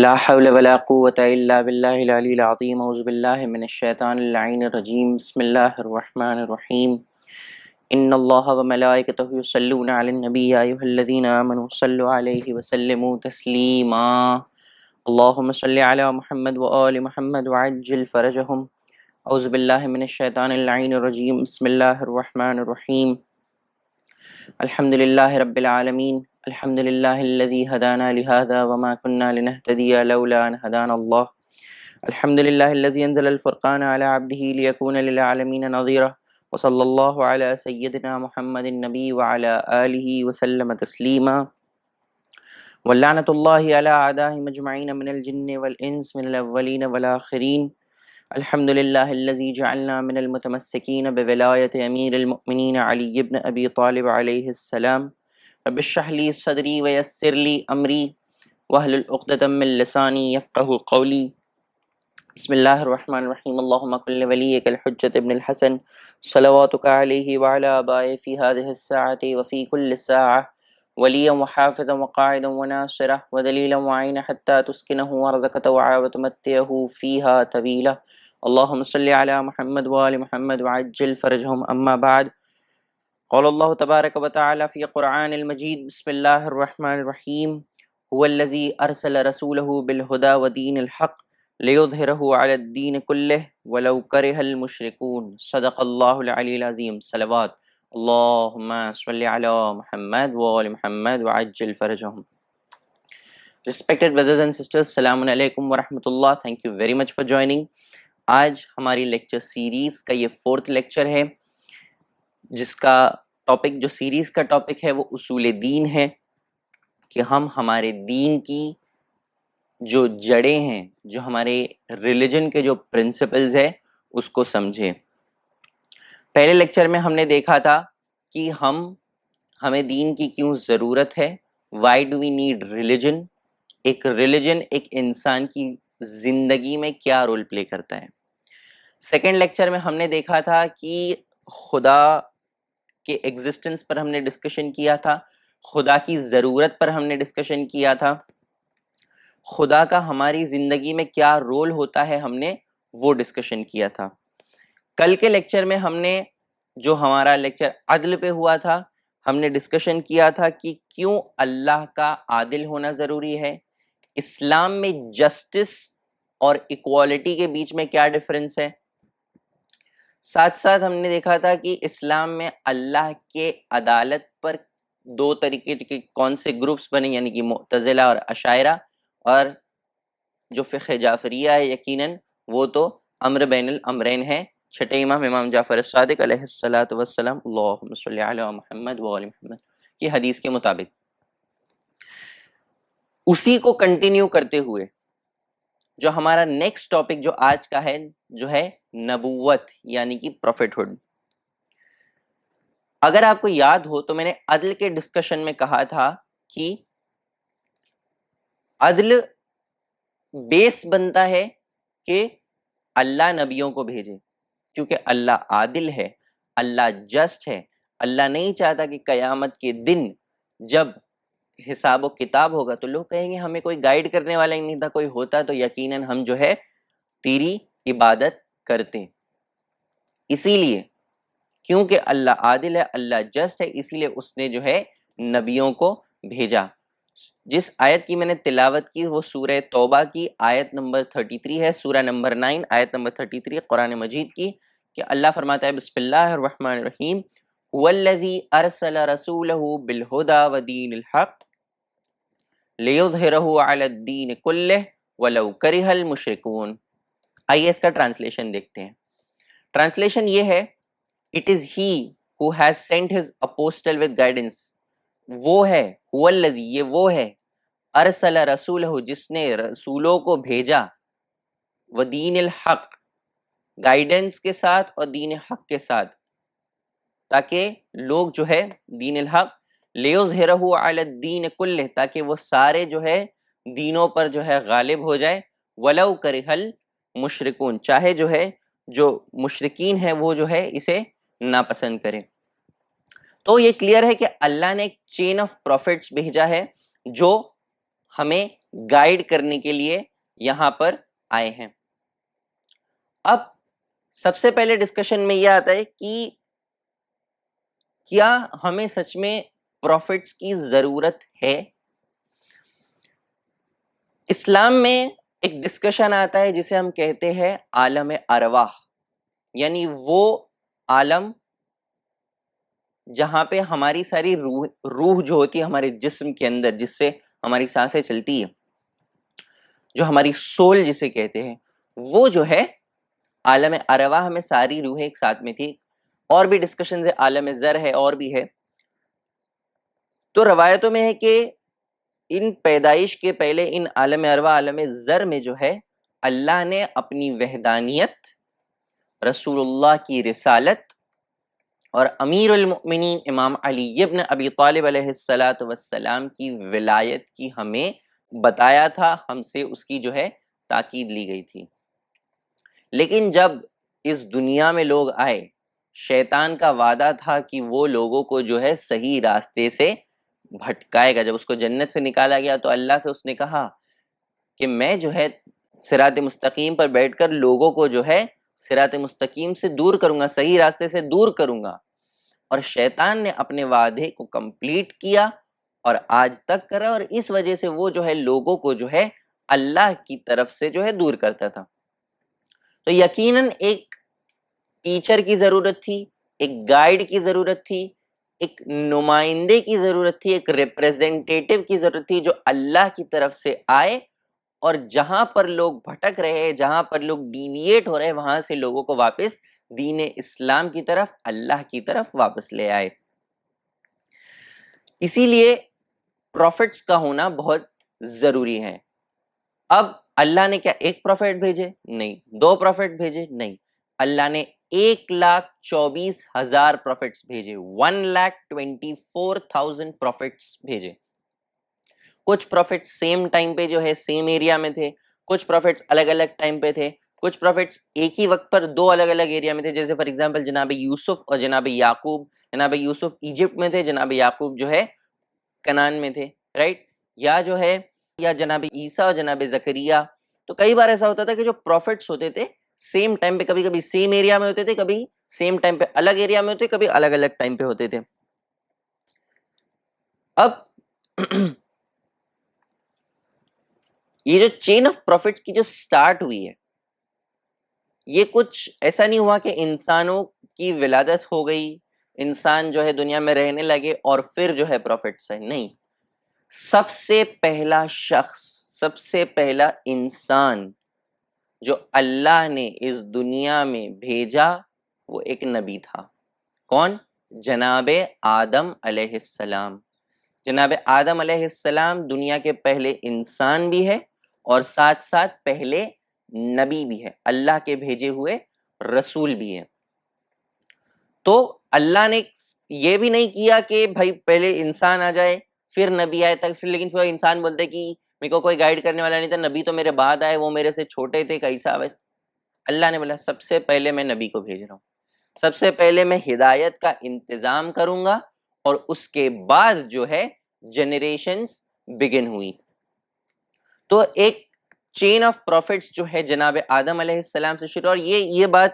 ولا حول ولا قوة إلا بالله العلي العظيم أعوذ بالله من الشيطان اللعين الرجيم بسم الله الرحمن الرحيم إن الله وملائكته يصلون على النبي يا أيها الذين آمنوا صلوا عليه وسلموا تسليما اللهم صل على محمد وآل محمد وعجل فرجهم أعوذ بالله من الشيطان اللعين الرجيم بسم الله الرحمن الرحيم الحمد لله رب العالمين الحمد لله الذي هدانا لهذا وما كنا لنهتدي لولا أن هدانا الله الحمد لله الذي أنزل الفرقان على عبده ليكون للعالمين نظيرا وصلى الله على سيدنا محمد النبي وعلى آله وسلم تسليما واللعنة الله على أعدائهم أجمعين من الجن والإنس من الأولين والآخرين الحمد لله الذي جعلنا من المتمسكين بولاية أمير المؤمنين علي بن أبي طالب عليه السلام رب اشرح لي صدري ويسر لي أمري واحلل عقدة من لساني يفقه قولي بسم الله الرحمن الرحيم اللهم كن لوليك الحجة ابن الحسن صلواتك عليه وعلى آبائه في هذه الساعة وفي كل ساعة وليا وحافظا وقاعدا وناصرا ودليلا وعينا حتى تسكنه أرضك طوعا وتمتعه فيها طويلا اللهم صل على محمد وآل محمد وعجل فرجهم أما بعد قال الله تبارك وتعالى في قرآن المجيد بسم الله الرحمن الرحيم هو الذي أرسل رسوله بالهدى ودين الحق ليظهره على الدين كله ولو كره المشركون صدق الله العلي العظيم صلوات اللهم صل على محمد وآل محمد وعجل فرجهم Respected brothers and sisters, السلام علیکم ورحمۃ اللہ. Thank you very much for joining. آج ہماری لیکچر سیریز کا یہ 4th لیکچر ہے جس کا ٹاپک جو سیریز کا ٹاپک ہے وہ اصول دین ہے کہ ہم ہمارے دین کی جو جڑیں ہیں جو ہمارے ریلیجن کے جو پرنسپلز ہیں اس کو سمجھیں. پہلے لیکچر میں ہم نے دیکھا تھا کہ ہمیں دین کی کیوں ضرورت ہے. Why do we need religion. ایک ریلیجن ایک انسان کی زندگی میں کیا رول پلے کرتا ہے. سیکنڈ لیکچر میں ہم نے دیکھا تھا کہ خدا کے ایگزسٹنس پر ہم نے ڈسکشن کیا تھا, خدا کی ضرورت پر ہم نے ڈسکشن کیا تھا, خدا کا ہماری زندگی میں کیا رول ہوتا ہے ہم نے وہ ڈسکشن کیا تھا. کل کے لیکچر میں ہم نے جو ہمارا لیکچر عدل پہ ہوا تھا ہم نے ڈسکشن کیا تھا کہ کیوں اللہ کا عادل ہونا ضروری ہے, اسلام میں جسٹس اور ایکوالٹی کے بیچ میں کیا ڈفرنس ہے. ساتھ ساتھ ہم نے دیکھا تھا کہ اسلام میں اللہ کے عدالت پر 2 طریقے کے کون سے گروپس بنے, یعنی کہ معتزلہ اور اشاعرہ, اور جو فقہ جعفریہ ہے یقیناً وہ تو امر بین الامرین ہے. چھٹے امام امام جعفر الصادق علیہ الصلاۃ والسلام اللہم صلی علی محمد وآل محمد کی حدیث کے مطابق. اسی کو کنٹینیو کرتے ہوئے جو ہمارا نیکسٹ ٹاپک جو آج کا ہے جو ہے نبوت یعنی کہ پروفیٹ ہوڈ. اگر آپ کو یاد ہو تو میں نے عدل کے ڈسکشن میں کہا تھا کہ عدل بیس بنتا ہے کہ اللہ نبیوں کو بھیجے, کیونکہ اللہ عادل ہے, اللہ جسٹ ہے. اللہ نہیں چاہتا کہ قیامت کے دن جب حساب و کتاب ہوگا تو لوگ کہیں گے ہمیں کوئی گائیڈ کرنے والا ہی نہیں تھا, کوئی ہوتا تو یقیناً ہم جو ہے تیری عبادت کرتے. اسی لیے کیونکہ اللہ عادل ہے, اللہ جسٹ ہے, اسی لیے اس نے جو ہے نبیوں کو بھیجا. جس آیت کی میں نے تلاوت کی وہ سورہ توبہ کی آیت نمبر 33 ہے, سورہ نمبر 9 آیت نمبر 33 قرآن مجید کی, کہ اللہ فرماتا ہے بسم اللہ الرحمن الرحیم والذی ارسل رسولہ بالہدی ودین الحق لیظہرہ علی الدین کلہ ولو کرہ المشرکون. آئیے اس کا ٹرانسلیشن دیکھتے ہیں. ٹرانسلیشن یہ ہے, It is he who has sent his apostle with guidance. وہ ہے هو الذی, یہ وہ ہے, ارسل رسولہ, جس نے رسولوں کو بھیجا, ودین الحق, گائیڈنس کے ساتھ اور دین حق کے ساتھ, تاکہ لوگ جو ہے دین الحق لیظہرہ علی الدین کلہ, تاکہ وہ سارے جو ہے دینوں پر جو ہے غالب ہو جائے. ولو کرہ المشرکون, چاہے جو ہے جو مشرکین ہیں وہ جو ہے اسے ناپسند کریں. تو یہ کلیئر ہے کہ اللہ نے ایک چین آف پروفٹس بھیجا ہے جو ہمیں گائیڈ کرنے کے لیے یہاں پر آئے ہیں۔ اب سب سے پہلے ڈسکشن میں یہ آتا ہے کہ کیا ہمیں سچ میں پروفٹس کی ضرورت ہے؟ اسلام میں ایک ڈسکشن آتا ہے جسے ہم کہتے ہیں عالم ارواح، یعنی وہ عالم جہاں پہ ہماری ساری روح جو ہوتی ہے ہمارے جسم کے اندر، جس سے ہماری سانسیں چلتی ہے، جو ہماری سول جسے کہتے ہیں، وہ جو ہے عالم ارواح میں ساری روحیں ایک ساتھ میں تھی۔ اور بھی ڈسکشنز ہے، عالم زر ہے اور بھی ہے۔ تو روایتوں میں ہے کہ ان پیدائش کے پہلے ان عالم ارواح عالم زر میں جو ہے اللہ نے اپنی وحدانیت، رسول اللہ کی رسالت اور امیر المؤمنین امام علی ابن ابی طالب علیہ السلام کی ولایت کی ہمیں بتایا تھا، ہم سے اس کی جو ہے تاکید لی گئی تھی۔ لیکن جب اس دنیا میں لوگ آئے، شیطان کا وعدہ تھا کہ وہ لوگوں کو جو ہے صحیح راستے سے بھٹکائے گا۔ جب اس کو جنت سے نکالا گیا تو اللہ سے اس نے کہا کہ میں جو ہے صراط مستقیم پر بیٹھ کر لوگوں کو جو ہے صراط مستقیم سے دور کروں گا، صحیح راستے سے دور کروں گا۔ اور شیطان نے اپنے وعدے کو کمپلیٹ کیا اور آج تک کرا، اور اس وجہ سے وہ جو ہے لوگوں کو جو ہے اللہ کی طرف سے جو ہے دور کرتا تھا۔ تو یقیناً ایک ٹیچر کی ضرورت تھی، ایک گائیڈ کی ضرورت تھی، ایک نمائندے کی ضرورت تھی، ایک ریپریزنٹیٹیو کی ضرورت تھی جو اللہ کی طرف سے آئے اور جہاں پر لوگ بھٹک رہے، جہاں پر لوگ ڈیویٹ ہو رہے، وہاں سے لوگوں کو واپس دین اسلام کی طرف، اللہ کی طرف واپس لے آئے۔ اسی لیے پروفٹس کا ہونا بہت ضروری ہے۔ اب اللہ نے کیا ایک پروفٹ بھیجے؟ نہیں۔ دو پروفٹ بھیجے؟ نہیں۔ اللہ نے 1,24,000 پروفٹس بھیجے، 1,24,000 پروفٹس بھیجے۔ کچھ پروفٹس سیم ٹائم پہ جو ہے سیم ایریا میں تھے، کچھ پروفٹس الگ الگ ٹائم پہ تھے، کچھ پروفٹس ایک ہی وقت پر دو الگ الگ ایریا میں تھے، جیسے فار ایگزامپل جناب یوسف اور جناب یعقوب۔ جناب یوسف ایجپٹ میں تھے، جناب یعقوب جو ہے کنعان میں تھے، رائٹ؟ یا جو ہے یا جناب عیسیٰ اور جناب زکریا۔ تو کئی بار ایسا ہوتا تھا کہ جو پروفٹس ہوتے تھے سیم ٹائم پہ، کبھی کبھی سیم ایریا میں ہوتے تھے، کبھی سیم ٹائم پہ الگ ایریا میں ہوتے، کبھی الگ الگ ٹائم پہ ہوتے تھے۔ اب یہ جو چین آف پروفٹس کی جو سٹارٹ ہوئی ہے، یہ کچھ ایسا نہیں ہوا کہ انسانوں کی ولادت ہو گئی، انسان جو ہے دنیا میں رہنے لگے اور پھر جو ہے پروفٹس ہے۔ نہیں، سب سے پہلا شخص، سب سے پہلا انسان جو اللہ نے اس دنیا میں بھیجا وہ ایک نبی تھا۔ کون؟ جناب آدم علیہ السلام۔ جناب آدم علیہ السلام دنیا کے پہلے انسان بھی ہے اور ساتھ ساتھ پہلے نبی بھی ہے، اللہ کے بھیجے ہوئے رسول بھی ہے۔ تو اللہ نے یہ بھی نہیں کیا کہ بھائی پہلے انسان آ جائے پھر نبی آئے تک، لیکن پھر انسان بولتے کہ میرے کو کوئی گائیڈ کرنے والا نہیں تھا، نبی تو میرے بعد آئے، وہ میرے سے چھوٹے تھے، کیسا؟ اللہ نے بولا سب سے پہلے میں نبی کو بھیج رہا ہوں، سب سے پہلے میں ہدایت کا انتظام کروں گا، اور اس کے بعد جو ہے جنریشنز بگن ہوئی۔ تو ایک چین آف پروفٹس جو ہے جناب آدم علیہ السلام سے شروع، اور یہ بات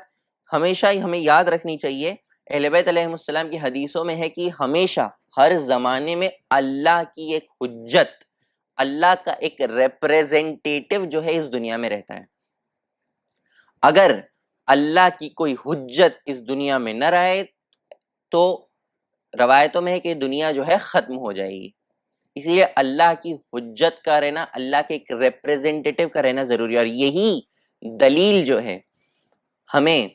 ہمیشہ ہی ہمیں یاد رکھنی چاہیے۔ اہل بیت علیہ السلام کی حدیثوں میں ہے کہ ہمیشہ ہر زمانے میں اللہ کی ایک حجت، اللہ کا ایک ریپریزنٹیٹیو جو ہے اس دنیا میں رہتا ہے۔ اگر اللہ کی کوئی حجت اس دنیا میں نہ رہے تو روایتوں میں ہے کہ دنیا جو ہے ختم ہو جائے گی۔ اسی لیے اللہ کی حجت کا رہنا، اللہ کے ایک ریپریزنٹیٹیو کا رہنا ضروری ہے۔ اور یہی دلیل جو ہے ہمیں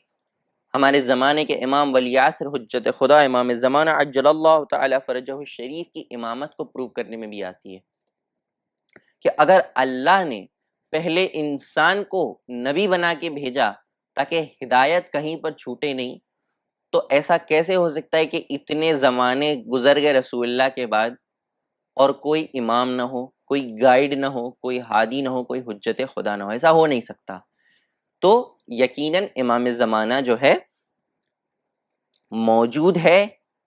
ہمارے زمانے کے امام ولی عصر حجت خدا امام زمانہ عجل اللہ تعالی فرجہ الشریف کی امامت کو پروو کرنے میں بھی آتی ہے کہ اگر اللہ نے پہلے انسان کو نبی بنا کے بھیجا تاکہ ہدایت کہیں پر چھوٹے نہیں، تو ایسا کیسے ہو سکتا ہے کہ اتنے زمانے گزر گئے رسول اللہ کے بعد اور کوئی امام نہ ہو، کوئی گائیڈ نہ ہو، کوئی ہادی نہ ہو، کوئی حجت خدا نہ ہو؟ ایسا ہو نہیں سکتا۔ تو یقیناً امام زمانہ جو ہے موجود ہے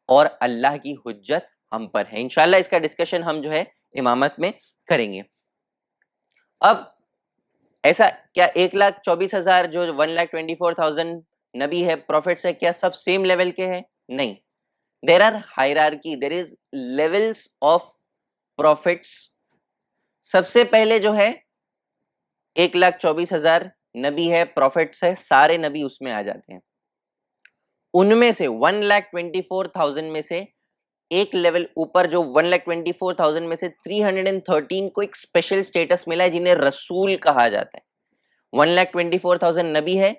اور اللہ کی حجت ہم پر ہے۔ انشاءاللہ اس کا ڈسکشن ہم جو ہے امامت میں کریں گے۔ اب ایسا کیا 1,24,000 جو 1,24,000 نبی ہے پروفٹس ہے کیا سب سیم لیول کے ہیں؟ نہیں. There are hierarchy, there is levels of profits. سب سے پہلے جو ہے 1,24,000 نبی ہے پروفٹس ہے, سارے نبی اس میں آ جاتے ہیں. ان میں سے 1,24,000 میں سے ایک لیول اوپر جو 1,24,000 میں سے 313 کو ایک اسپیشل اسٹیٹس ملا ہے جنہیں رسول کہا جاتا ہے. 1,24,000 نبی ہے,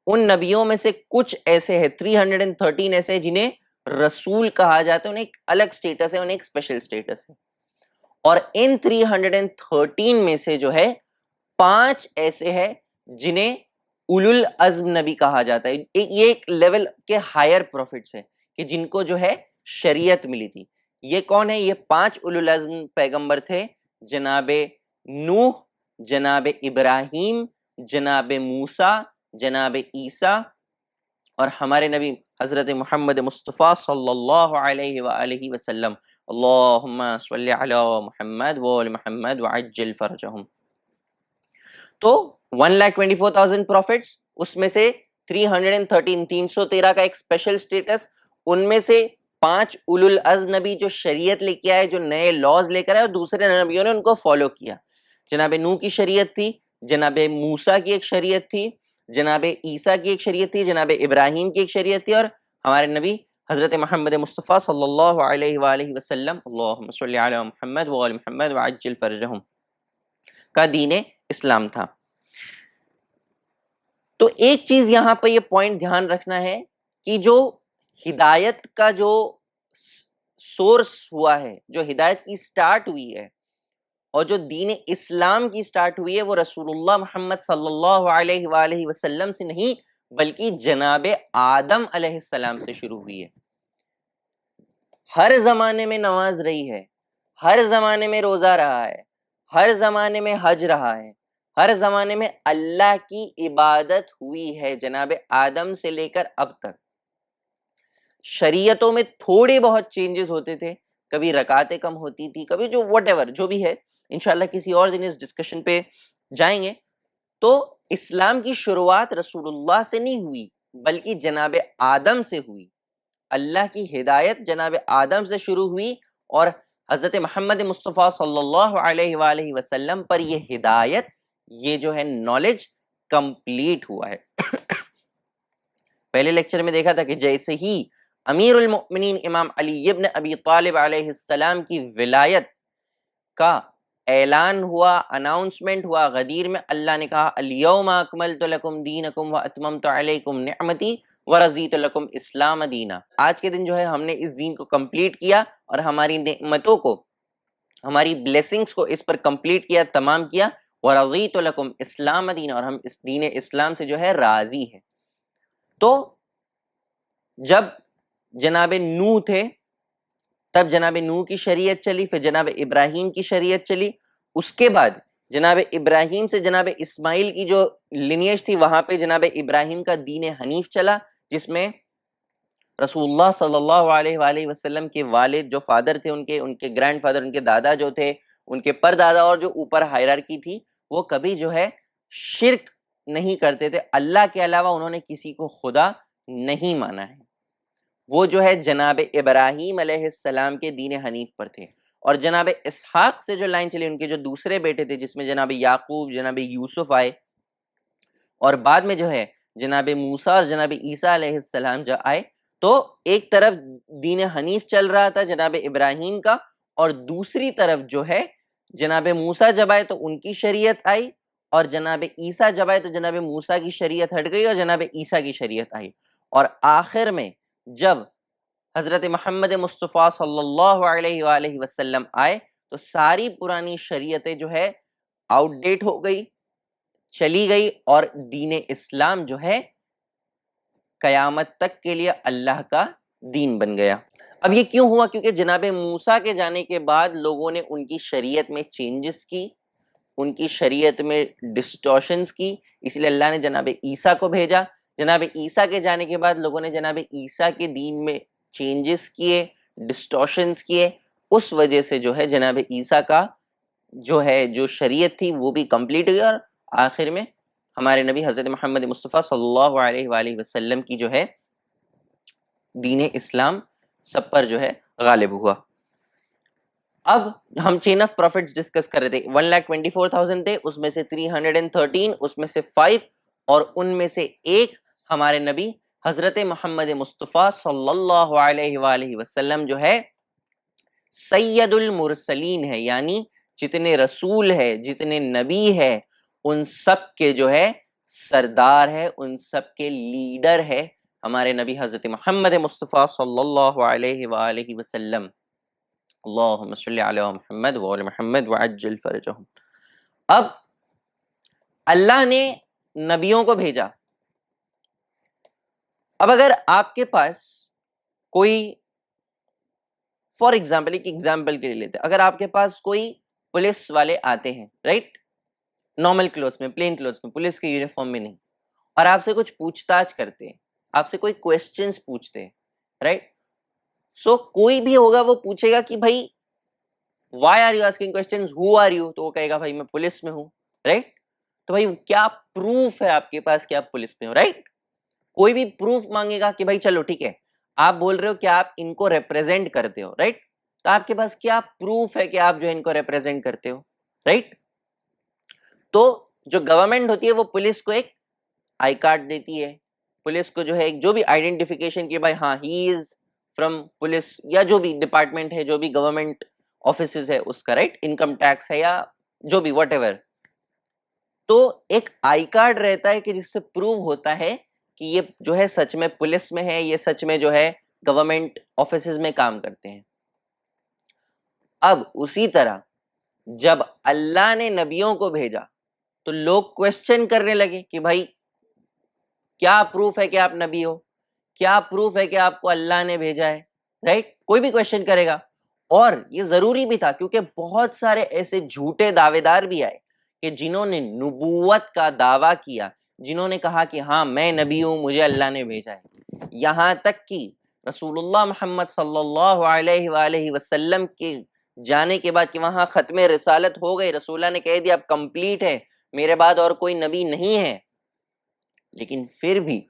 ان نبیوں میں سے کچھ ایسے ہیں 313 ایسے ہیں جنہیں رسول کہا جاتا ہے, انہیں ایک الگ اسٹیٹس ہے, انہیں ایک اسپیشل اسٹیٹس ہے. اور ان 313 میں سے جو ہے 5 ایسے ہیں جنہیں اولو العزم نبی کہا جاتا ہے. یہ ایک لیول کے ہائر پروفٹس ہیں کہ جن کو جو ہے شریعت ملی تھی. یہ کون ہے؟ یہ 5 اولو العزم پیغمبر تھے, جناب نوح, جناب ابراہیم, جناب موسیٰ, جناب عیسیٰ, اور ہمارے نبی حضرت محمد مصطفیٰ صلی اللہ علیہ وآلہ وسلم. اللہم صلی علی محمد وآل محمد وعجل فرجہم. تو 1,24,000 پروفٹس, اس میں سے 313 کا ایک اسپیشل سٹیٹس, ان میں سے 5 اولو العزم نبی جو شریعت لے کے آئے, جو نئے لاز لے کر آئے, اور دوسرے نبیوں نے ان کو فالو کیا. جناب نوح کی شریعت تھی, جناب موسیٰ کی ایک شریعت تھی, جناب عیسیٰ کی ایک شریعت تھی, جناب ابراہیم کی ایک شریعت تھی, اور ہمارے نبی حضرت محمد مصطفیٰ صلی اللہ علیہ وآلہ وسلم اللہم صلی علی محمد وآل محمد وعجل فرجہم کا دین اسلام تھا. تو ایک چیز یہاں پہ یہ پوائنٹ دھیان رکھنا ہے کہ جو ہدایت کا جو سورس ہوا ہے, جو ہدایت کی سٹارٹ ہوئی ہے, اور جو دین اسلام کی سٹارٹ ہوئی ہے, وہ رسول اللہ محمد صلی اللہ علیہ وآلہ وسلم سے نہیں بلکہ جناب آدم علیہ السلام سے شروع ہوئی ہے. ہر زمانے میں نماز رہی ہے, ہر زمانے میں روزہ رہا ہے, ہر زمانے میں حج رہا ہے, ہر زمانے میں اللہ کی عبادت ہوئی ہے جناب آدم سے لے کر اب تک. شریعتوں میں تھوڑے بہت چینجز ہوتے تھے, کبھی رکعتیں کم ہوتی تھی, کبھی جو واٹ ایور جو بھی ہے, انشاءاللہ کسی اور دن اس ڈسکشن پہ جائیں گے. تو اسلام کی شروعات رسول اللہ سے نہیں ہوئی بلکہ جناب آدم سے ہوئی. اللہ کی ہدایت جناب آدم سے شروع ہوئی, اور حضرت محمد مصطفیٰ صلی اللہ علیہ وآلہ وسلم پر یہ ہدایت, یہ جو ہے نالج کمپلیٹ ہوا ہے. پہلے لیکچر میں دیکھا تھا کہ جیسے ہی امیر المؤمنین امام علی ابن ابی طالب علیہ السلام کی ولایت کا اعلان ہوا, اناؤنسمنٹ ہوا غدیر میں, اللہ نے کہا الیوم اکملت لکم دینکم واتممت علیکم نعمتی ورضیت لکم اسلام دینا. آج کے دن جو ہے ہم نے اس دین کو کمپلیٹ کیا, اور ہماری نعمتوں کو, ہماری بلیسنگز کو اس پر کمپلیٹ کیا, تمام کیا. ورضیت لکم اسلام دینا, اور ہم اس دین اسلام سے جو ہے راضی ہیں. تو جب جناب نوح تھے تب جناب نوح کی شریعت چلی, پھر جناب ابراہیم کی شریعت چلی, اس کے بعد جناب ابراہیم سے جناب اسماعیل کی جو لینیج تھی وہاں پہ جناب ابراہیم کا دین حنیف چلا, جس میں رسول اللہ صلی اللہ علیہ وآلہ وسلم کے والد جو فادر تھے, ان کے گرینڈ فادر, ان کے دادا جو تھے, ان کے پر دادا, اور جو اوپر ہائرارکی تھی, وہ کبھی جو ہے شرک نہیں کرتے تھے. اللہ کے علاوہ انہوں نے کسی کو خدا نہیں مانا ہے. وہ جو ہے جناب ابراہیم علیہ السلام کے دین حنیف پر تھے. اور جناب اسحاق سے جو لائن چلی, ان کے جو دوسرے بیٹے تھے جس میں جناب یعقوب, جناب یوسف آئے, اور بعد میں جو ہے جناب موسیٰ اور جناب عیسیٰ علیہ السلام جو آئے, تو ایک طرف دین حنیف چل رہا تھا جناب ابراہیم کا, اور دوسری طرف جو ہے جناب موسیٰ جب آئے تو ان کی شریعت آئی, اور جناب عیسیٰ جب آئے تو جناب موسیٰ کی شریعت ہٹ گئی اور جناب عیسیٰ کی شریعت آئی. اور آخر میں جب حضرت محمد مصطفیٰ صلی اللہ علیہ وآلہ وسلم آئے تو ساری پرانی شریعتیں جو ہے آؤٹ ڈیٹ ہو گئی, چلی گئی, اور دین اسلام جو ہے قیامت تک کے لیے اللہ کا دین بن گیا. اب یہ کیوں ہوا؟ کیونکہ جناب موسیٰ کے جانے کے بعد لوگوں نے ان کی شریعت میں چینجز کی, ان کی شریعت میں ڈسٹورشنز کی, اس لیے اللہ نے جناب عیسیٰ کو بھیجا. جناب عیسیٰ کے جانے کے بعد لوگوں نے جناب عیسیٰ کے دین میں چینجز کیے, ڈسٹورشنز کیے, اس وجہ سے جو ہے جناب عیسیٰ کا جو ہے جو شریعت تھی وہ بھی کمپلیٹ ہوئی، اور آخر میں ہمارے نبی حضرت محمد مصطفیٰ صلی اللہ علیہ وآلہ وسلم کی جو ہے دین اسلام سب پر جو ہے غالب ہوا۔ اب ہم چین آف پروفٹس ڈسکس کر رہے تھے، 1,24,000 تھے، اس میں سے 313 اس میں سے 5، اور ان میں سے ایک ہمارے نبی حضرت محمد مصطفیٰ صلی اللہ علیہ وآلہ وسلم جو ہے سید المرسلین ہے، یعنی جتنے رسول ہے، جتنے نبی ہے، ان سب کے جو ہے سردار ہے، ان سب کے لیڈر ہے ہمارے نبی حضرت محمد مصطفیٰ صلی اللہ علیہ وآلہ وسلم۔ اللہم صلی علی محمد وعلی محمد وعجل فرجہم۔ اب اللہ نے نبیوں کو بھیجا۔ اب اگر آپ کے پاس کوئی، فار ایگزامپل، ایک ایگزامپل کے لیے لیتے، اگر آپ کے پاس کوئی پولیس والے آتے ہیں، رائٹ، نارمل کلوتھس میں، پلین کلوتھس میں، پولیس کے یونیفارم میں نہیں، اور آپ سے کچھ پوچھ تاچھ کرتے ہیں، آپ سے کوئی کویسچنز پوچھتے ہیں، رائٹ، سو کوئی بھی ہوگا وہ پوچھے گا کہ بھائی why are you asking questions, who are you, تو وہ کہے گا بھائی میں پولیس میں ہوں، رائٹ، تو بھائی کیا پروف ہے آپ کے پاس کہ آپ پولیس میں ہو، رائٹ، کوئی بھی پروف مانگے گا کہ بھائی چلو ٹھیک ہے آپ بول رہے ہو کہ آپ ان کو ریپرزینٹ کرتے ہو، رائٹ، تو آپ کے پاس کیا پروف ہے کہ آپ جو ان کو ریپرزینٹ کرتے ہو، رائٹ، تو جو گورنمنٹ ہوتی ہے وہ پولیس کو ایک آئی کارڈ دیتی ہے، پولیس کو جو ہے ایک جو بھی آئیڈینٹیفیکیشن کی بھائی ہاں ہی از فرام پولیس، یا جو بھی ڈپارٹمنٹ ہے، جو بھی گورنمنٹ آفیسز ہے اس کا، رائٹ، انکم ٹیکس ہے یا جو بھی واٹ ایور، تو ایک آئی کارڈ رہتا ہے کہ جس سے پروو ہوتا ہے کہ یہ جو ہے سچ میں پولیس میں ہے، یہ سچ میں جو ہے گورنمنٹ آفیسز میں کام کرتے ہیں۔ اب اسی طرح جب اللہ نے نبیوں کو بھیجا تو لوگ کوشچن کرنے لگے کہ بھائی کیا پروف ہے کہ آپ نبی ہو، کیا پروف ہے کہ آپ کو اللہ نے بھیجا ہے، رائٹ، کوئی بھی کوشچن کرے گا، اور یہ ضروری بھی تھا کیونکہ بہت سارے ایسے جھوٹے دعوے دار بھی آئے کہ جنہوں نے نبوت کا دعویٰ کیا، جنہوں نے کہا کہ ہاں میں نبی ہوں، مجھے اللہ نے بھیجا ہے، یہاں تک کہ رسول اللہ محمد صلی اللہ علیہ وآلہ وسلم کے جانے کے بعد کہ وہاں ختم رسالت ہو گئی، رسول اللہ نے کہہ دیا اب کمپلیٹ ہے، میرے بعد اور کوئی نبی نہیں ہے، لیکن پھر بھی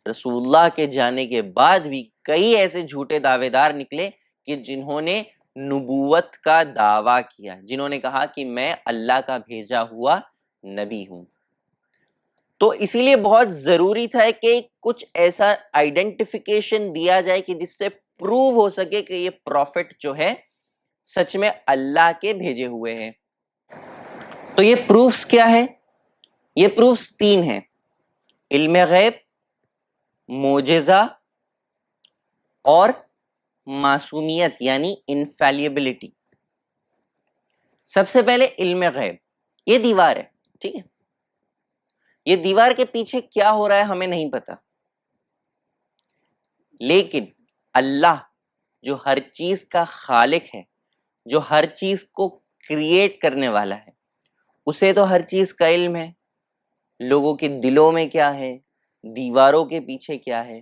رسول اللہ کے جانے کے بعد بھی کئی ایسے جھوٹے دعوے دار نکلے کہ جنہوں نے نبوت کا دعویٰ کیا، جنہوں نے کہا کہ میں اللہ کا بھیجا ہوا نبی ہوں۔ تو اسی لیے بہت ضروری تھا کہ کچھ ایسا آئیڈینٹیفیکیشن دیا جائے کہ جس سے پروو ہو سکے کہ یہ پروفٹ جو ہے سچ میں اللہ کے بھیجے ہوئے ہیں۔ تو یہ پروفز کیا ہے؟ یہ پروفز 3 ہیں: علم غیب، معجزہ اور معصومیت یعنی انفیلیبلٹی۔ سب سے پہلے علم غیب، یہ دیوار ہے، ٹھیک ہے، یہ دیوار کے پیچھے کیا ہو رہا ہے ہمیں نہیں پتا، لیکن اللہ جو ہر چیز کا خالق ہے، جو ہر چیز کو کریٹ کرنے والا ہے، اسے تو ہر چیز کا علم ہے، لوگوں کے دلوں میں کیا ہے، دیواروں کے پیچھے کیا ہے،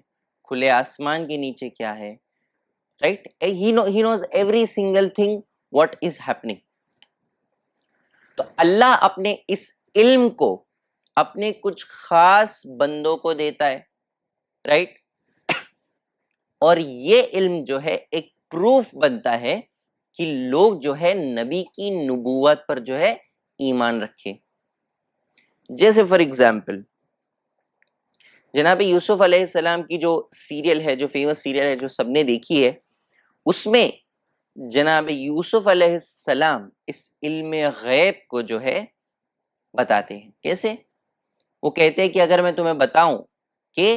کھلے آسمان کے نیچے کیا ہے، right? He knows every single thing what is happening. تو اللہ اپنے اس علم کو اپنے کچھ خاص بندوں کو دیتا ہے، رائٹ، اور یہ علم جو ہے ایک پروف بنتا ہے کہ لوگ جو ہے نبی کی نبوت پر جو ہے ایمان رکھے۔ جیسے فار ایگزامپل جناب یوسف علیہ السلام کی جو سیریل ہے، جو فیمس سیریل ہے جو سب نے دیکھی ہے، اس میں جناب یوسف علیہ السلام اس علم غیب کو جو ہے بتاتے ہیں۔ کیسے؟ وہ کہتے ہیں کہ اگر میں تمہیں بتاؤں کہ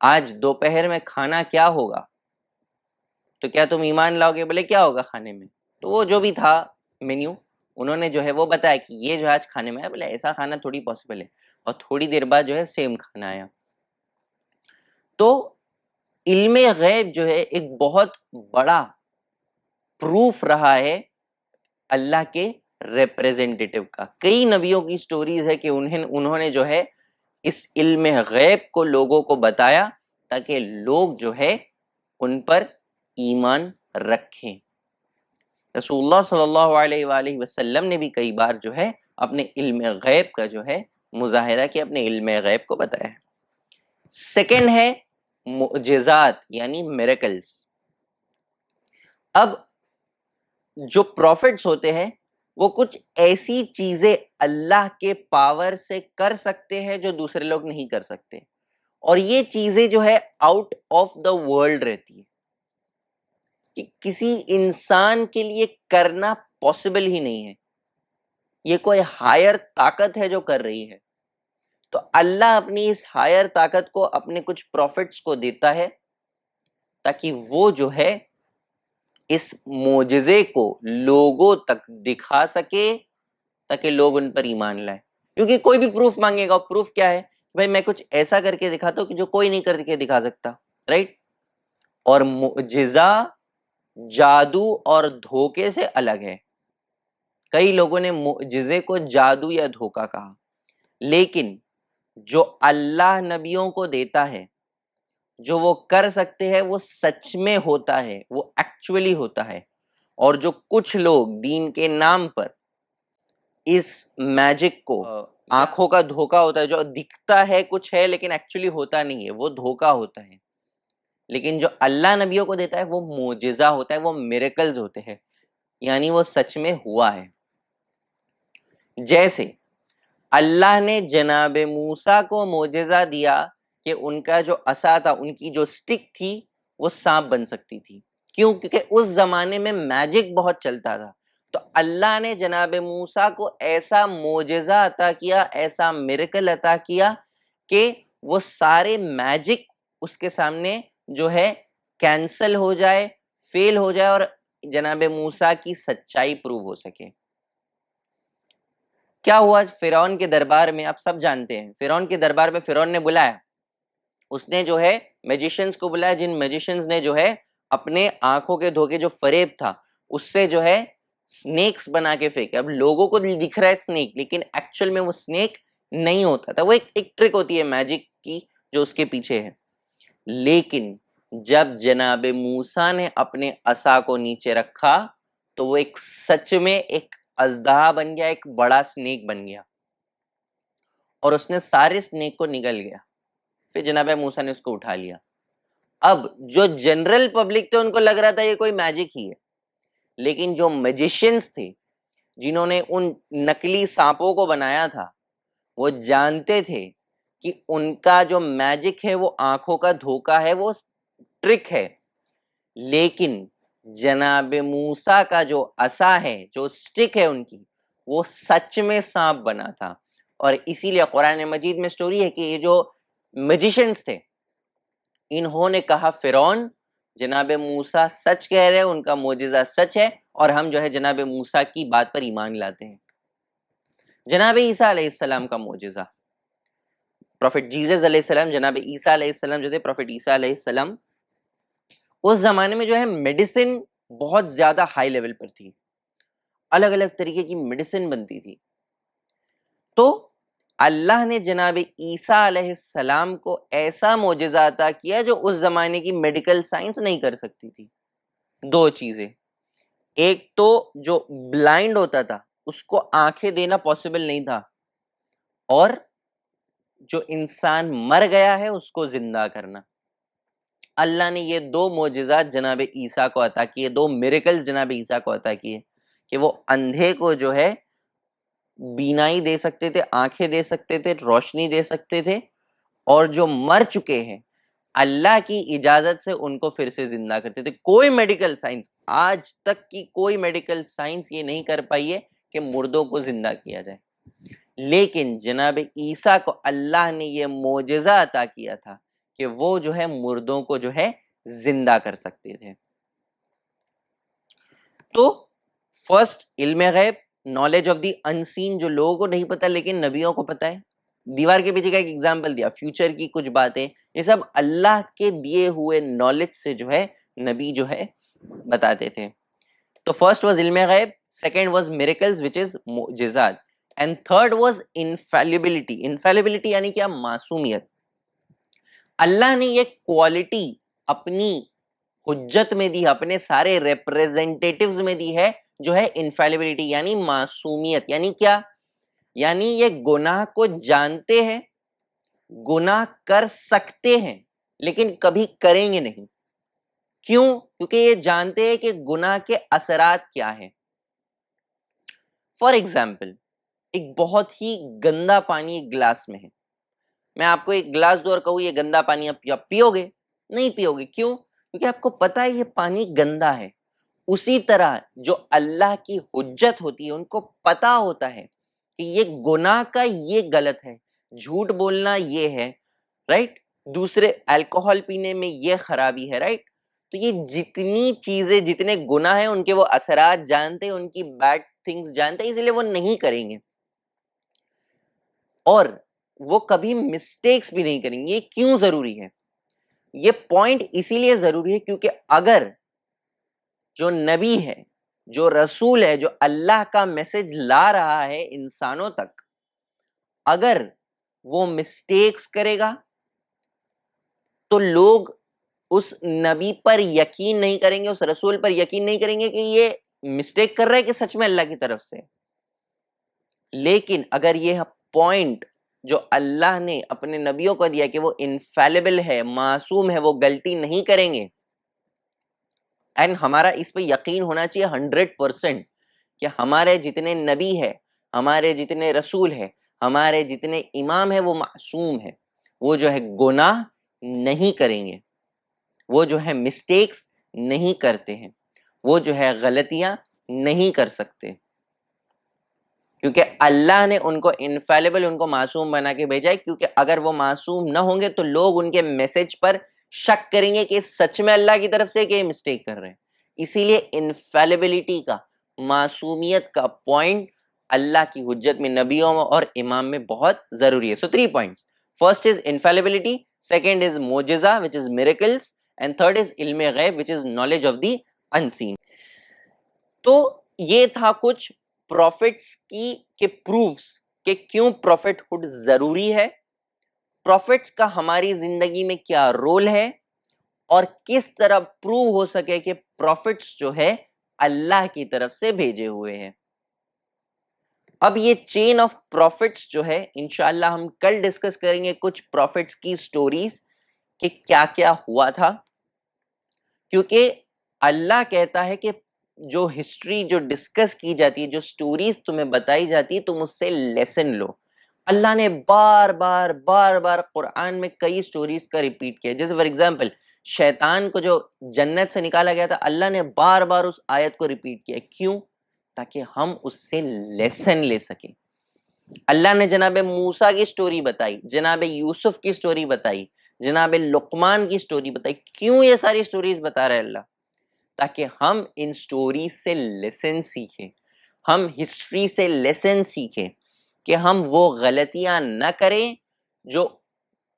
آج دوپہر میں کھانا کیا ہوگا تو کیا تم ایمان لاؤ گے؟ بولے کیا ہوگا کھانے میں؟ تو وہ جو بھی تھا مینیو انہوں نے جو ہے وہ بتایا کہ یہ جو آج کھانے میں ہے، بولے ایسا کھانا تھوڑی پاسبل ہے، اور تھوڑی دیر بعد جو ہے سیم کھانا آیا۔ تو علم غیب جو ہے ایک بہت بڑا پروف رہا ہے اللہ کے ریپریزنٹیٹیو کا۔ کئی نبیوں کی سٹوریز ہے کہ انہوں نے جو ہے اس علم غیب کو لوگوں کو بتایا تاکہ لوگ جو ہے ان پر ایمان رکھیں۔ رسول اللہ صلی اللہ علیہ وآلہ وسلم نے بھی کئی بار جو ہے اپنے علم غیب کا جو ہے مظاہرہ کیا، اپنے علم غیب کو بتایا ہے۔ سیکنڈ ہے معجزات یعنی میریکلز۔ اب جو پروفٹس ہوتے ہیں وہ کچھ ایسی چیزیں اللہ کے پاور سے کر سکتے ہیں جو دوسرے لوگ نہیں کر سکتے، اور یہ چیزیں جو ہے آؤٹ آف دا ورلڈ رہتی ہے، کہ کسی انسان کے لیے کرنا پاسبل ہی نہیں ہے، یہ کوئی ہائر طاقت ہے جو کر رہی ہے۔ تو اللہ اپنی اس ہائر طاقت کو اپنے کچھ پروفٹس کو دیتا ہے تاکہ وہ جو ہے اس معجزے کو لوگوں تک دکھا سکے تاکہ لوگ ان پر ایمان لائیں۔ کیونکہ کوئی بھی پروف مانگے گا، پروف کیا ہے؟ بھائی میں کچھ ایسا کر کے دکھاتا ہوں کہ جو کوئی نہیں کر کے دکھا سکتا، رائٹ؟ اور معجزہ جادو اور دھوکے سے الگ ہے۔ کئی لوگوں نے معجزے کو جادو یا دھوکا کہا، لیکن جو اللہ نبیوں کو دیتا ہے، جو وہ کر سکتے ہیں، وہ سچ میں ہوتا ہے، وہ ایکچولی ہوتا ہے۔ اور جو کچھ لوگ دین کے نام پر اس میجک کو، آنکھوں کا دھوکا ہوتا ہے، جو دکھتا ہے کچھ ہے لیکن ایکچولی ہوتا نہیں ہے، وہ دھوکا ہوتا ہے۔ لیکن جو اللہ نبیوں کو دیتا ہے وہ معجزہ ہوتا ہے، وہ میریکلز ہوتے ہیں، یعنی وہ سچ میں ہوا ہے۔ جیسے اللہ نے جناب موسیٰ کو معجزہ دیا کہ ان کا جو عصا تھا، ان کی جو سٹک تھی وہ سانپ بن سکتی تھی۔ کیوں؟ کیونکہ اس زمانے میں میجک بہت چلتا تھا۔ تو اللہ نے جناب موسیٰ کو ایسا معجزہ عطا کیا، ایسا میریکل عطا کیا کہ وہ سارے میجک اس کے سامنے جو ہے کینسل ہو جائے، فیل ہو جائے، اور جناب موسیٰ کی سچائی پروو ہو سکے۔ کیا ہوا فرعون کے دربار میں؟ آپ سب جانتے ہیں، فرعون کے دربار میں فرعون نے بلایا، اس نے جو ہے میجیشنز کو بلایا، جن میجیشنز نے جو ہے اپنے آنکھوں کے دھوکے جو فریب تھا اس سے جو ہے سنیکس بنا کے پھینکے۔ اب لوگوں کو دکھ رہا ہے سنیک، لیکن ایکچوئل میں وہ سنیک نہیں ہوتا تھا، وہ ایک ٹرک ہوتی ہے میجک کی جو اس کے پیچھے ہے۔ لیکن جب جناب موسیٰ نے اپنے عصا کو نیچے رکھا تو وہ ایک سچ میں ایک اژدہا بن گیا، ایک بڑا سنیک بن گیا، اور اس نے سارے سنیک کو نگل گیا۔ پھر جناب موسیٰ نے اس کو اٹھا لیا۔ اب جو جنرل پبلک تھے ان کو لگ رہا تھا یہ کوئی میجک ہی ہے، لیکن جو میجیشنز تھے جنہوں نے ان نکلی سانپوں کو بنایا تھا، وہ جانتے تھے کہ ان کا جو میجک ہے وہ آنکھوں کا دھوکا ہے، وہ ٹرک ہے۔ لیکن جناب موسیٰ کا جو عصا ہے، جو سٹک ہے ان کی، وہ سچ میں سانپ بنا تھا۔ اور اسی لیے قرآن مجید میں سٹوری ہے کہ یہ جو میجیشنز تھے انہوں نے کہا فرعون جناب موسیٰ سچ کہہ رہے، ان کا معجزہ سچ ہے، اور ہم جو ہے جناب موسیٰ کی بات پر ایمان لاتے ہیں۔ جناب عیسیٰ علیہ السلام کا معجزہ، پروفٹ جیزس علیہ السلام، جناب عیسیٰ علیہ السلام جو تھے، پروفٹ عیسیٰ علیہ السلام، اس زمانے میں جو ہے میڈیسن بہت زیادہ ہائی لیول پر تھی، الگ الگ طریقے کی میڈیسن بنتی تھی۔ تو اللہ نے جناب عیسیٰ علیہ السلام کو ایسا معجزہ عطا کیا جو اس زمانے کی میڈیکل سائنس نہیں کر سکتی تھی۔ دو چیزیں، ایک تو جو بلائنڈ ہوتا تھا اس کو آنکھیں دینا پاسبل نہیں تھا، اور جو انسان مر گیا ہے اس کو زندہ کرنا۔ اللہ نے یہ دو معجزات جناب عیسیٰ کو عطا کیے، دو میریکلز جناب عیسیٰ کو عطا کیے کہ وہ اندھے کو جو ہے بینائی دے سکتے تھے، آنکھیں دے سکتے تھے، روشنی دے سکتے تھے، اور جو مر چکے ہیں اللہ کی اجازت سے ان کو پھر سے زندہ کرتے تھے۔ کوئی میڈیکل سائنس آج تک کی کوئی میڈیکل سائنس یہ نہیں کر پائی ہے کہ مردوں کو زندہ کیا جائے، لیکن جناب عیسیٰ کو اللہ نے یہ معجزہ عطا کیا تھا کہ وہ جو ہے مردوں کو جو ہے زندہ کر سکتے تھے۔ تو فرسٹ علم غیب، نالج آف دی انسین، جو لوگوں کو نہیں پتا لیکن نبیوں کو پتا ہے۔ دیوار کے پیچھے کا ایک ایگزامپل دیا، فیوچر کی کچھ باتیں، یہ سب اللہ کے دیے ہوئے نالج سے جو ہے نبی جو ہے بتاتے تھے۔ تو فرسٹ واز علم غیب، سیکنڈ واز میریکلز وچ از معجزات، اینڈ تھرڈ واز انفیلیبلٹی۔ انفیلیبلٹی یعنی کیا؟ معصومیت۔ اللہ نے یہ کوالٹی اپنی حجت میں دی ہے, اپنے سارے ریپریزنٹیٹیوز میں دی ہے, جو ہے انفیلیبلٹی یعنی معصومیت. یعنی کیا؟ یعنی یہ گناہ کو جانتے ہیں, گناہ کر سکتے ہیں لیکن کبھی کریں گے نہیں. کیوں؟ کیونکہ یہ جانتے ہیں کہ گناہ کے اثرات کیا ہیں. فار ایگزامپل, ایک بہت ہی گندا پانی ایک گلاس میں ہے, میں آپ کو ایک گلاس دو اور کہوں یہ گندا پانی آپ پیو گے؟ نہیں پیو گے. کیوں؟ کیونکہ آپ کو پتا ہے یہ پانی گندا ہے. اسی طرح جو اللہ کی حجت ہوتی ہے ان کو پتا ہوتا ہے کہ یہ گناہ کا یہ غلط ہے, جھوٹ بولنا یہ ہے, رائٹ, دوسرے الکوہل پینے میں یہ خرابی ہے, رائٹ. تو یہ جتنی چیزیں, جتنے گناہ ہیں ان کے وہ اثرات جانتے ہیں, ان کی بیڈ تھنگس جانتے ہیں, اس لیے وہ نہیں کریں گے. اور وہ کبھی مسٹیکس بھی نہیں کریں گے. یہ کیوں ضروری ہے؟ یہ پوائنٹ اسی لیے ضروری ہے کیونکہ اگر جو نبی ہے, جو رسول ہے, جو اللہ کا میسج لا رہا ہے انسانوں تک, اگر وہ مسٹیکس کرے گا تو لوگ اس نبی پر یقین نہیں کریں گے, اس رسول پر یقین نہیں کریں گے کہ یہ مسٹیک کر رہا ہے کہ سچ میں اللہ کی طرف سے. لیکن اگر یہ پوائنٹ جو اللہ نے اپنے نبیوں کو دیا کہ وہ انفیلیبل ہے, معصوم ہے, وہ غلطی نہیں کریں گے, اینڈ ہمارا اس پہ یقین ہونا چاہیے 100% کہ ہمارے جتنے نبی ہے, ہمارے جتنے رسول ہے, ہمارے جتنے امام ہے وہ معصوم ہے, وہ جو ہے گناہ نہیں کریں گے, وہ جو ہے مسٹیکس نہیں کرتے ہیں, وہ جو ہے غلطیاں نہیں کر سکتے, کیونکہ اللہ نے ان کو انفیلیبل, ان کو معصوم بنا کے بھیجا ہے. کیونکہ اگر وہ معصوم نہ ہوں گے تو لوگ ان کے میسج پر شک کریں گے کہ سچ میں اللہ کی طرف سے کہ یہ مسٹیک کر رہے ہیں. اسی لیے انفیلیبلٹی کا, معصومیت کا پوائنٹ اللہ کی حجت میں, نبیوں میں اور امام میں بہت ضروری ہے. سو 3 points. First is infallibility, second is معجزہ which is miracles, and third is علم غیب which is knowledge of the unseen. تو یہ تھا کچھ پروفٹس کی کے پروفس کہ کیوں پروفٹ ہوڈ ضروری ہے, پروفٹس کا ہماری زندگی میں کیا رول ہے, اور کس طرح پروو ہو سکے کہ پروفٹس جو ہے اللہ کی طرف سے بھیجے ہوئے ہیں. اب یہ چین آف پروفٹس جو ہے انشاءاللہ ہم کل ڈسکس کریں گے, کچھ پروفٹس کی سٹوریز کہ کیا کیا ہوا تھا. کیونکہ اللہ کہتا ہے کہ جو ہسٹری جو ڈسکس کی جاتی ہے, جو سٹوریز تمہیں بتائی جاتی ہے, تم اس سے لیسن لو. اللہ نے بار بار بار بار قرآن میں کئی سٹوریز کا ریپیٹ کیا. جیسے فار ایگزامپل شیطان کو جو جنت سے نکالا گیا تھا, اللہ نے بار بار اس آیت کو ریپیٹ کیا. کیوں؟ تاکہ ہم اس سے لیسن لے سکیں. اللہ نے جناب موسیٰ کی سٹوری بتائی, جناب یوسف کی سٹوری بتائی, جناب لقمان کی سٹوری بتائی. کیوں یہ ساری سٹوریز بتا رہے اللہ؟ تاکہ ہم ان سٹوریز سے لیسن سیکھیں, ہم ہسٹری سے لیسن سیکھیں کہ ہم وہ غلطیاں نہ کریں جو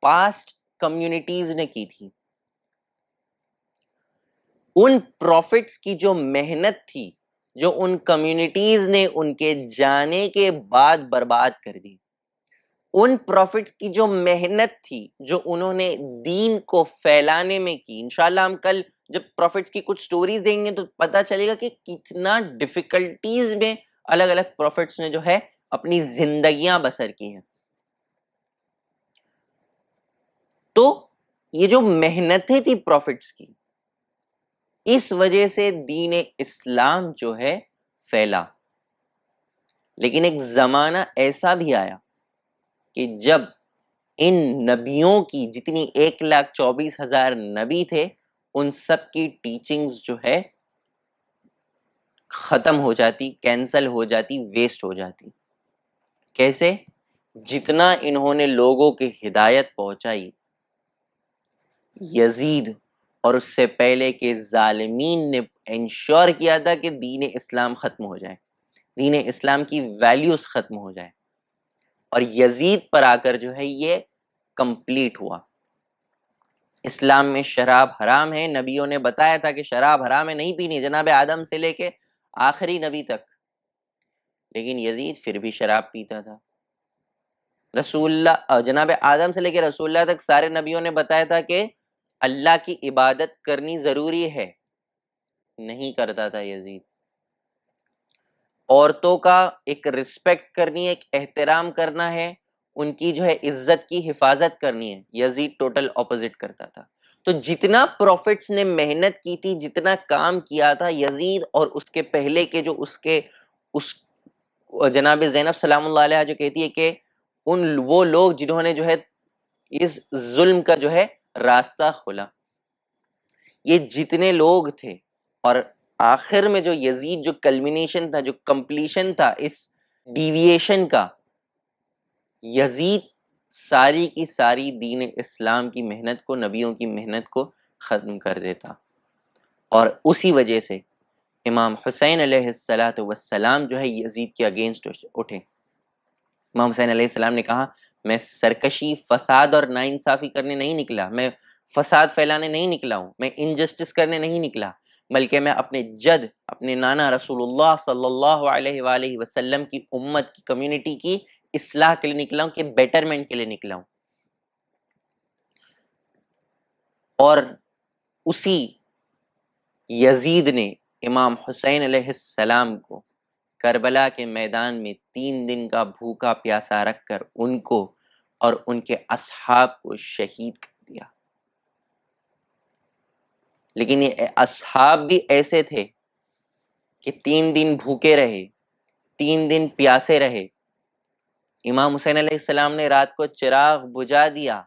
پاسٹ کمیونٹیز نے کی تھی. ان پروفٹس کی جو محنت تھی, جو ان کمیونٹیز نے ان کے جانے کے بعد برباد کر دی, ان پروفٹس کی جو محنت تھی, جو انہوں نے دین کو پھیلانے میں کی. انشاءاللہ ہم کل جب پروفٹس کی کچھ سٹوریز دیں گے تو پتہ چلے گا کہ کتنا ڈیفیکلٹیز میں الگ الگ پروفٹس نے جو ہے اپنی زندگیاں بسر کی ہیں. تو یہ جو محنتیں تھی پروفٹس کی, اس وجہ سے دین اسلام جو ہے پھیلا. لیکن ایک زمانہ ایسا بھی آیا کہ جب ان نبیوں کی جتنی 1,24,000 نبی تھے, ان سب کی ٹیچنگز جو ہے ختم ہو جاتی, کینسل ہو جاتی, ویسٹ ہو جاتی. کیسے؟ جتنا انہوں نے لوگوں کی ہدایت پہنچائی, یزید اور اس سے پہلے کے ظالمین نے انشور کیا تھا کہ دین اسلام ختم ہو جائے, دین اسلام کی ویلیوز ختم ہو جائے, اور یزید پر آ کر جو ہے یہ کمپلیٹ ہوا. اسلام میں شراب حرام ہے, نبیوں نے بتایا تھا کہ شراب حرام ہے, نہیں پینی, جناب آدم سے لے کے آخری نبی تک. لیکن یزید پھر بھی شراب پیتا تھا. رسول اللہ, جناب آدم سے لے کے رسول اللہ تک سارے نبیوں نے بتایا تھا کہ اللہ کی عبادت کرنی ضروری ہے، نہیں کرتا تھا یزید۔ عورتوں کا ایک رسپیکٹ کرنی ہے، ایک احترام کرنا ہے، ان کی جو ہے عزت کی حفاظت کرنی ہے، یزید ٹوٹل اپوزٹ کرتا تھا۔ تو جتنا پروفٹس نے محنت کی تھی، جتنا کام کیا تھا، یزید اور اس کے پہلے کے جو اس جناب زینب سلام اللہ علیہ جو کہتی ہے کہ وہ لوگ جنہوں نے جو ہے اس ظلم کا جو ہے راستہ کھولا، یہ جتنے لوگ تھے، اور آخر میں جو یزید جو کلمینیشن تھا، جو کمپلیشن تھا اس ڈیویشن کا، یزید ساری کی ساری دین اسلام کی محنت کو، نبیوں کی محنت کو ختم کر دیتا، اور اسی وجہ سے امام حسین علیہ السلام جو ہے یزید کے اگینسٹ اٹھے۔ امام حسین علیہ السلام نے کہا میں سرکشی، فساد اور ناانصافی کرنے نہیں نکلا، میں فساد پھیلانے نہیں نکلا ہوں، میں انجسٹس کرنے نہیں نکلا، بلکہ میں اپنے جد، اپنے نانا رسول اللہ صلی اللہ علیہ وآلہ وسلم کی امت کی کمیونٹی کی اصلاح کے لیے نکلا ہوں، کہ بیٹرمنٹ کے لیے نکلا ہوں۔ اور اسی یزید نے امام حسین علیہ السلام کو کربلا کے میدان میں 3 دن کا بھوکا پیاسا رکھ کر ان کو اور ان کے اصحاب کو شہید کر دیا۔ لیکن یہ اصحاب بھی ایسے تھے کہ 3 دن بھوکے رہے، 3 دن پیاسے رہے۔ امام حسین علیہ السلام نے رات کو چراغ بجھا دیا،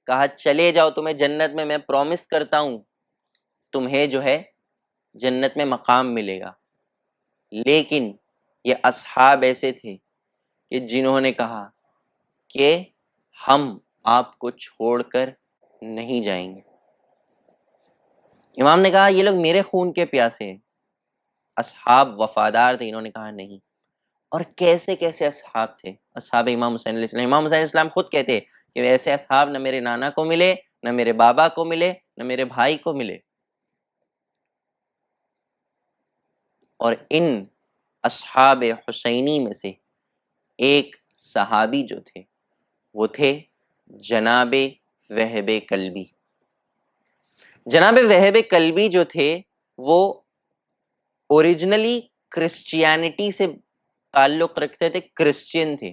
کہا چلے جاؤ، تمہیں جنت میں پرومس کرتا ہوں تمہیں جو ہے جنت میں مقام ملے گا۔ لیکن یہ اصحاب ایسے تھے کہ جنہوں نے کہا کہ ہم آپ کو چھوڑ کر نہیں جائیں گے۔ امام نے کہا یہ لوگ میرے خون کے پیاسے ہیں۔ اصحاب وفادار تھے، انہوں نے کہا نہیں۔ اور کیسے کیسے اصحاب تھے، اصحاب امام حسین علیہ السلام۔ امام حسین علیہ السلام خود کہتے کہ ایسے اصحاب نہ میرے نانا کو ملے، نہ میرے بابا کو ملے، نہ میرے بھائی کو ملے۔ اور ان اصحاب حسینی میں سے ایک صحابی جو تھے وہ تھے جناب وہب کلبی۔ جناب وہب کلبی جو تھے وہ اوریجنلی کرسچینٹی سے تعلق رکھتے تھے، کرسچین تھے۔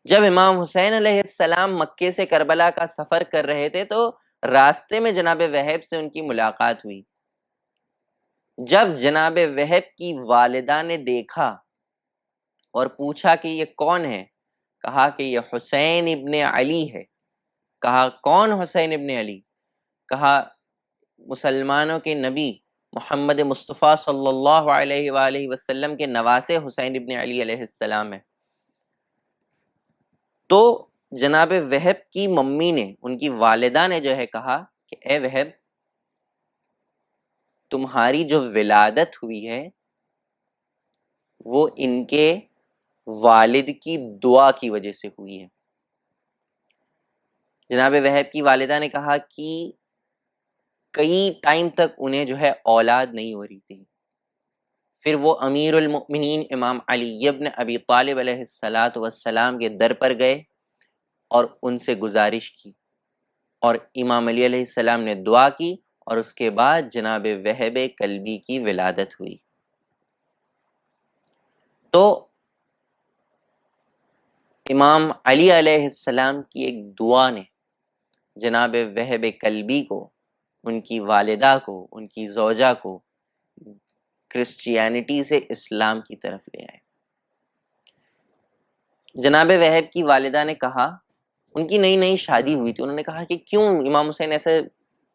جب امام حسین علیہ السلام مکے سے کربلا کا سفر کر رہے تھے تو راستے میں جناب وہب سے ان کی ملاقات ہوئی۔ جب جناب وہب کی والدہ نے دیکھا اور پوچھا کہ یہ کون ہے، کہا کہ یہ حسین ابن علی ہے۔ کہا کون حسین ابن علی؟ کہا مسلمانوں کے نبی محمد مصطفیٰ صلی اللہ علیہ وآلہ وسلم کے نواسے حسین ابن علی علیہ السلام ہے۔ تو جناب وہب کی ممی نے، ان کی والدہ نے جو ہے کہا کہ اے وہب، تمہاری جو ولادت ہوئی ہے وہ ان کے والد کی دعا کی وجہ سے ہوئی ہے۔ جناب وہب کی والدہ نے کہا کہ کئی ٹائم تک انہیں جو ہے اولاد نہیں ہو رہی تھی، پھر وہ امیر المؤمنین امام علی ابن ابی طالب علیہ السلام کے در پر گئے اور ان سے گزارش کی، اور امام علی علیہ السلام نے دعا کی، اور اس کے بعد جناب وہب کلبی کی ولادت ہوئی۔ تو امام علی علیہ السلام کی ایک دعا نے جناب وہب کلبی کو، ان کی والدہ کو، ان کی زوجہ کو کرسچینٹی سے اسلام کی طرف لے آئے۔ جناب وہب کی والدہ نے کہا، ان کی نئی نئی شادی ہوئی تھی، انہوں نے کہا کہ کیوں امام حسین ایسے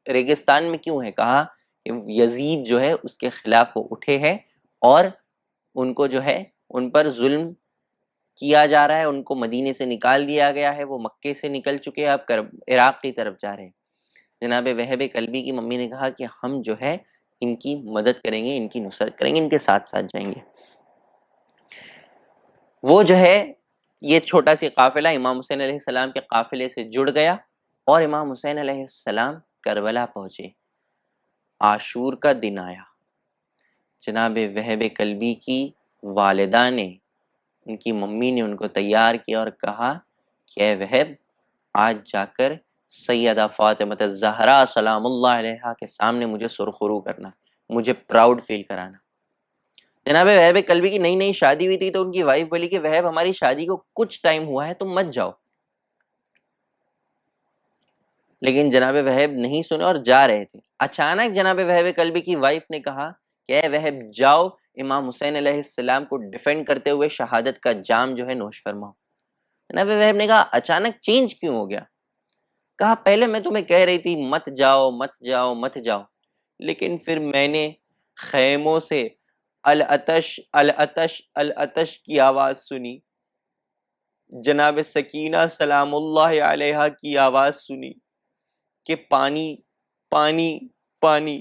ریگستان میں کیوں ہے؟ کہا کہ یزید جو ہے اس کے خلاف وہ اٹھے ہیں اور ان کو جو ہے ان پر ظلم کیا جا رہا ہے، ان کو مدینے سے نکال دیا گیا ہے، وہ مکے سے نکل چکے ہیں، اب عراق کی طرف جا رہے ہیں۔ جناب وہب کلبی کی ممی نے کہا کہ ہم جو ہے ان کی مدد کریں گے، ان کی نصرت کریں گے، ان کے ساتھ ساتھ جائیں گے۔ وہ جو ہے یہ چھوٹا سی قافلہ امام حسین علیہ السلام کے قافلے سے جڑ گیا، اور امام حسین علیہ السلام کربلا پہنچے۔ عاشور کا دن آیا، جناب وہب کلبی کی والدہ نے، ان کی ممی نے ان کو تیار کیا اور کہا کہ اے وہب، آج جا کر سیدہ فاطمہ الزہرا سلام اللہ علیہا کے سامنے مجھے سرخرو کرنا، مجھے پراؤڈ فیل کرانا۔ جناب وہب کلبی کی نئی نئی شادی ہوئی تھی تو ان کی وائف بولی کہ وہب ہماری شادی کو کچھ ٹائم ہوا ہے، تم مت جاؤ، لیکن جناب وہب نہیں سنے اور جا رہے تھے۔ اچانک جناب وہب کلبی کی وائف نے کہا کہ اے وہب جاؤ، امام حسین علیہ السلام کو ڈیفینڈ کرتے ہوئے شہادت کا جام جو ہے نوش فرماؤ۔ جناب وہب نے کہا اچانک چینج کیوں ہو گیا؟ کہا پہلے میں تمہیں کہہ رہی تھی مت جاؤ مت جاؤ مت جاؤ، لیکن پھر میں نے خیموں سے العطش العطش العطش کی آواز سنی، جناب سکینہ سلام اللہ علیہا کی آواز سنی کہ پانی پانی پانی۔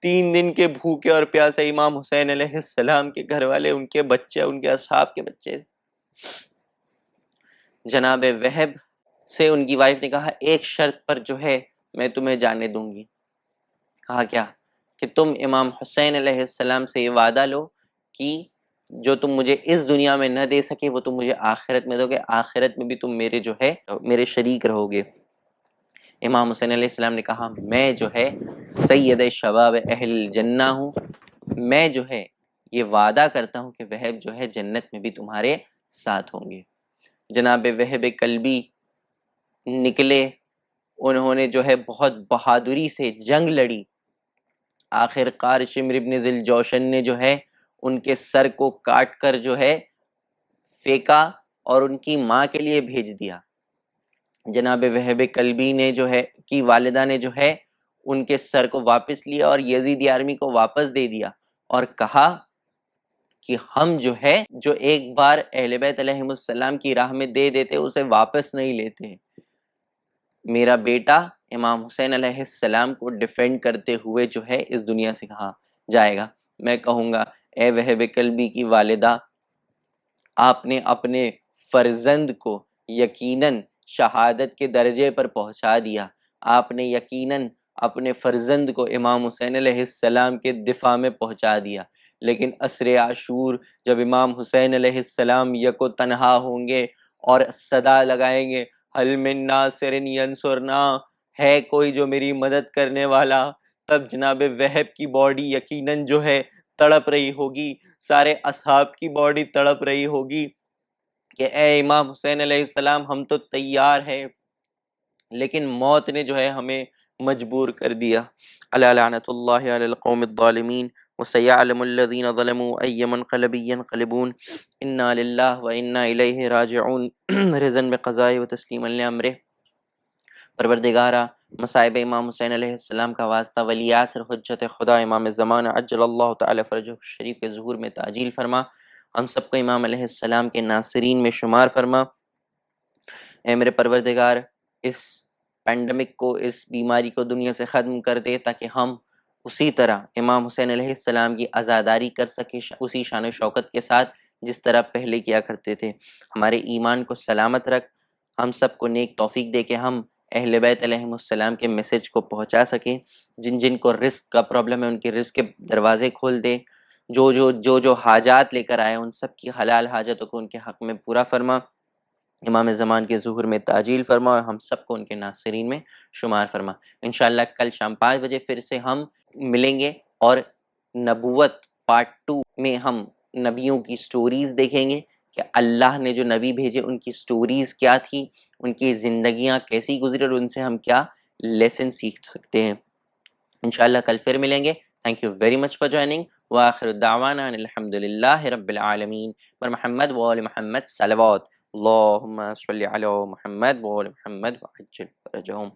3 دن کے بھوکے اور پیاسے امام حسین علیہ السلام کے گھر والے، ان کے بچے، ان کے اصحاب کے بچے۔ جناب وہب سے ان کی وائف نے کہا ایک شرط پر جو ہے میں تمہیں جانے دوں گی۔ کہا کیا؟ کہ تم امام حسین علیہ السلام سے یہ وعدہ لو کہ جو تم مجھے اس دنیا میں نہ دے سکے وہ تم مجھے آخرت میں دو گے، آخرت میں بھی تم میرے جو ہے میرے شریک رہو گے۔ امام حسین علیہ السلام نے کہا میں جو ہے سید شباب اہل الجنہ ہوں، میں جو ہے یہ وعدہ کرتا ہوں کہ وہب جو ہے جنت میں بھی تمہارے ساتھ ہوں گے۔ جناب وہب کلبی نکلے، انہوں نے جو ہے بہت بہادری سے جنگ لڑی، آخر کار شمر ابن ذی الجوشن نے جو ہے ان کے سر کو کاٹ کر جو ہے پھینکا اور ان کی ماں کے لیے بھیج دیا۔ جناب وہب کلبی نے جو ہے کی والدہ نے جو ہے ان کے سر کو واپس لیا اور یزیدی آرمی کو واپس دے دیا اور کہا کہ ہم جو ہے جو ایک بار اہل بیت علیہم السلام کی راہ میں دے دیتے اسے واپس نہیں لیتے۔ میرا بیٹا امام حسین علیہ السلام کو ڈیفینڈ کرتے ہوئے جو ہے اس دنیا سے کہا جائے گا۔ میں کہوں گا اے وہب کلبی کی والدہ، آپ نے اپنے فرزند کو یقیناً شہادت کے درجے پر پہنچا دیا، آپ نے یقیناً اپنے فرزند کو امام حسین علیہ السلام کے دفاع میں پہنچا دیا، لیکن عصر عاشور جب امام حسین علیہ السلام یک و تنہا ہوں گے اور صدا لگائیں گے حل من ناصر ینصرنا، ہے کوئی جو میری مدد کرنے والا، تب جناب وہب کی باڈی یقیناً جو ہے تڑپ رہی ہوگی، سارے اصحاب کی باڈی تڑپ رہی ہوگی کہ اے امام حسین علیہ السلام ہم تو تیار ہیں، لیکن موت نے جو ہے ہمیں مجبور کر دیا۔ الا لعنت اللہ علی القوم الظالمین وسيعلم الذين ظلموا أي منقلب ينقلبون انا للہ وانا الیہ راجعون رضا بقضاء وتسلیما لامرہ۔ پروردگارا مصائب امام حسین علیہ السلام کا واسطہ ولی عصر حجت خدا امام زمانہ عجل اللہ تعالی فرجہ شریف کے ظہور میں تعجیل فرما، ہم سب کو امام علیہ السلام کے ناصرین میں شمار فرما۔ اے میرے پروردگار اس پینڈمک کو، اس بیماری کو دنیا سے ختم کر دے تاکہ ہم اسی طرح امام حسین علیہ السلام کی عزاداری کر سکیں اسی شان و شوکت کے ساتھ جس طرح پہلے کیا کرتے تھے۔ ہمارے ایمان کو سلامت رکھ، ہم سب کو نیک توفیق دے کہ ہم اہل بیت علیہم السلام کے میسج کو پہنچا سکیں، جن جن کو رزق کا پرابلم ہے ان کے رزق کے دروازے کھول دے، جو حاجات لے کر آئے ان سب کی حلال حاجتوں کو ان کے حق میں پورا فرما، امام زمان کے ظہور میں تعجیل فرما اور ہم سب کو ان کے ناصرین میں شمار فرما۔ انشاءاللہ کل شام 5 بجے پھر سے ہم ملیں گے اور نبوت پارٹ 2 میں ہم نبیوں کی سٹوریز دیکھیں گے کہ اللہ نے جو نبی بھیجے ان کی سٹوریز کیا تھی، ان کی زندگیاں کیسی گزری اور ان سے ہم کیا لیسن سیکھ سکتے ہیں۔ انشاءاللہ کل پھر ملیں گے۔ Thank you very much for joining, وآخر دعوانا ان الحمد للہ رب العالمین۔ پر محمد وآل محمد صلوات، اللہم صلی علی محمد وآل محمد وعجل فرجہم۔